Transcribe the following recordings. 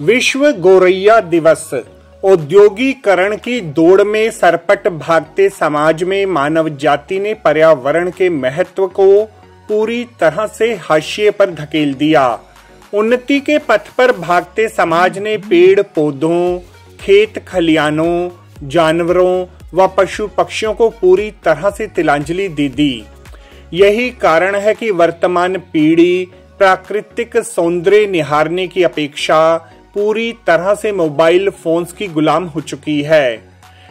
विश्व गौरैया दिवस। औद्योगिकरण की दौड़ में सरपट भागते समाज में मानव जाति ने पर्यावरण के महत्व को पूरी तरह से हाशिए पर धकेल दिया। उन्नति के पथ पर भागते समाज ने पेड़ पौधों, खेत खलियानों, जानवरों व पशु पक्षियों को पूरी तरह से तिलांजलि दे दी। यही कारण है कि वर्तमान पीढ़ी प्राकृतिक सौंदर्य निहारने की अपेक्षा पूरी तरह से मोबाइल फोन्स की गुलाम हो चुकी है।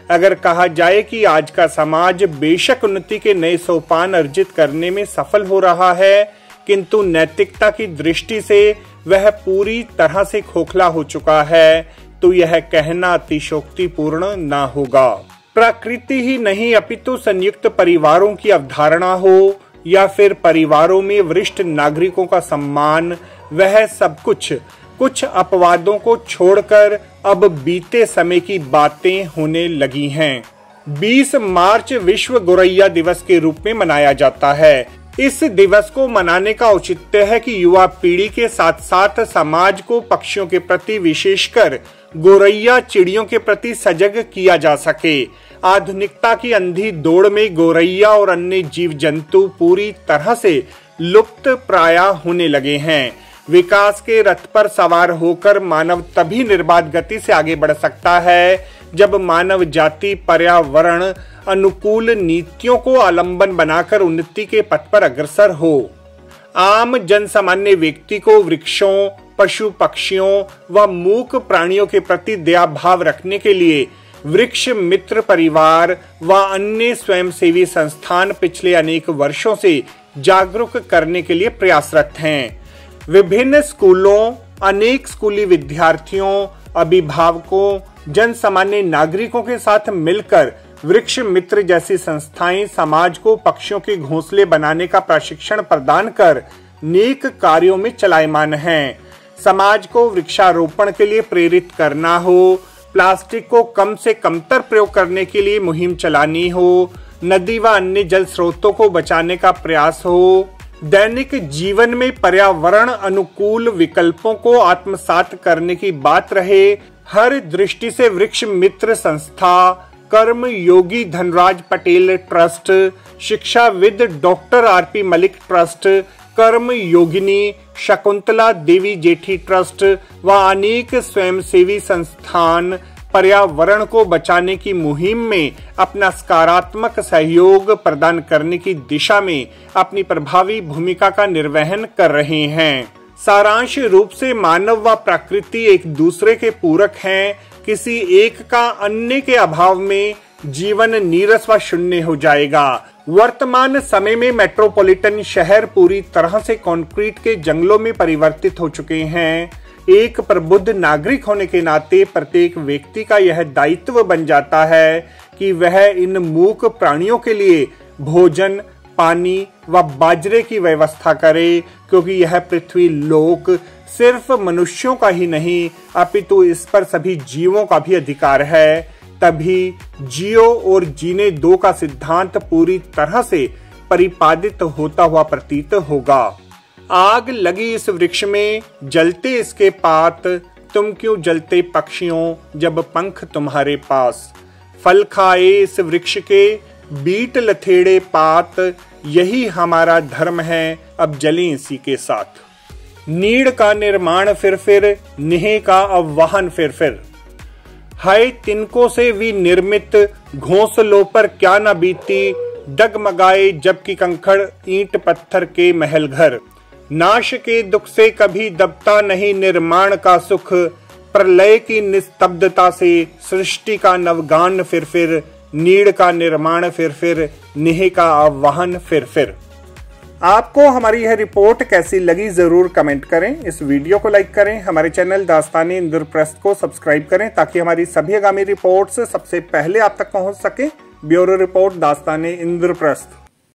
अगर कहा जाए कि आज का समाज बेशक उन्नति के नए सोपान अर्जित करने में सफल हो रहा है, किंतु नैतिकता की दृष्टि से वह पूरी तरह से खोखला हो चुका है, तो यह कहना अतिशयोक्तिपूर्ण न होगा। प्रकृति ही नहीं अपितु संयुक्त परिवारों की अवधारणा हो या फिर परिवारों में वरिष्ठ नागरिकों का सम्मान, वह सब कुछ अपवादों को छोड़कर अब बीते समय की बातें होने लगी हैं। 20 मार्च विश्व गौरैया दिवस के रूप में मनाया जाता है। इस दिवस को मनाने का औचित्य है कि युवा पीढ़ी के साथ साथ समाज को पक्षियों के प्रति, विशेषकर गौरैया चिड़ियों के प्रति सजग किया जा सके। आधुनिकता की अंधी दौड़ में गौरैया और अन्य जीव जंतु पूरी तरह से लुप्त प्राय होने लगे हैं। विकास के रथ पर सवार होकर मानव तभी निर्बाध गति से आगे बढ़ सकता है जब मानव जाति पर्यावरण अनुकूल नीतियों को आलंबन बनाकर उन्नति के पथ पर अग्रसर हो। आम जनसामान्य व्यक्ति को वृक्षों, पशु पक्षियों व मूक प्राणियों के प्रति दया भाव रखने के लिए वृक्ष मित्र परिवार व अन्य स्वयंसेवी संस्थान पिछले अनेक वर्षों से जागरूक करने के लिए प्रयासरत हैं। विभिन्न स्कूलों, अनेक स्कूली विद्यार्थियों, अभिभावकों, जन सामान्य नागरिकों के साथ मिलकर वृक्ष मित्र जैसी संस्थाएं समाज को पक्षियों के घोंसले बनाने का प्रशिक्षण प्रदान कर नेक कार्यों में चलायमान हैं। समाज को वृक्षारोपण के लिए प्रेरित करना हो, प्लास्टिक को कम से कमतर प्रयोग करने के लिए मुहिम चलानी हो, नदी व अन्य जल स्रोतों को बचाने का प्रयास हो, दैनिक जीवन में पर्यावरण अनुकूल विकल्पों को आत्मसात करने की बात रहे, हर दृष्टि से वृक्ष मित्र संस्था, कर्म योगी धनराज पटेल ट्रस्ट, शिक्षाविद डॉक्टर आरपी मलिक ट्रस्ट, कर्म योगिनी शकुंतला देवी जेठी ट्रस्ट व अनेक स्वयंसेवी संस्थान पर्यावरण को बचाने की मुहिम में अपना सकारात्मक सहयोग प्रदान करने की दिशा में अपनी प्रभावी भूमिका का निर्वहन कर रहे हैं। सारांश रूप से मानव व प्रकृति एक दूसरे के पूरक हैं। किसी एक का अन्य के अभाव में जीवन नीरस व शून्य हो जाएगा। वर्तमान समय में मेट्रोपॉलिटन शहर पूरी तरह से कंक्रीट के जंगलों में परिवर्तित हो चुके हैं। एक प्रबुद्ध नागरिक होने के नाते प्रत्येक व्यक्ति का यह दायित्व बन जाता है कि वह इन मूक प्राणियों के लिए भोजन, पानी व बाजरे की व्यवस्था करे, क्योंकि यह पृथ्वी लोक सिर्फ मनुष्यों का ही नहीं अपितु इस पर सभी जीवों का भी अधिकार है। तभी जियो और जीने दो का सिद्धांत पूरी तरह से परिपादित होता हुआ प्रतीत होगा। आग लगी इस वृक्ष में, जलते इसके पात, तुम क्यों जलते पक्षियों जब पंख तुम्हारे पास। फल खाए इस वृक्ष के, बीट लथेड़े पात, यही हमारा धर्म है, अब जलें इसी के साथ। नीड़ का निर्माण फिर, निह का अववाहन फिर। हाय तिनको से विनिर्मित घोंसलों पर क्या न बीती, डगमगाए जबकि कंकड़ ईंट पत्थर के महल घर। नाश के दुख से कभी दबता नहीं निर्माण का सुख, प्रलय की निस्तब्धता से सृष्टि का नवगान फिर, नीड़ का निर्माण फिर, निह का आह्वान फिर। आपको हमारी यह रिपोर्ट कैसी लगी जरूर कमेंट करें। इस वीडियो को लाइक करें, हमारे चैनल दास्ताने इंद्रप्रस्थ को सब्सक्राइब करें ताकि हमारी सभी आगामी रिपोर्ट्स सबसे पहले आप तक पहुंच सके। ब्यूरो रिपोर्ट दास्ताने इंद्रप्रस्थ।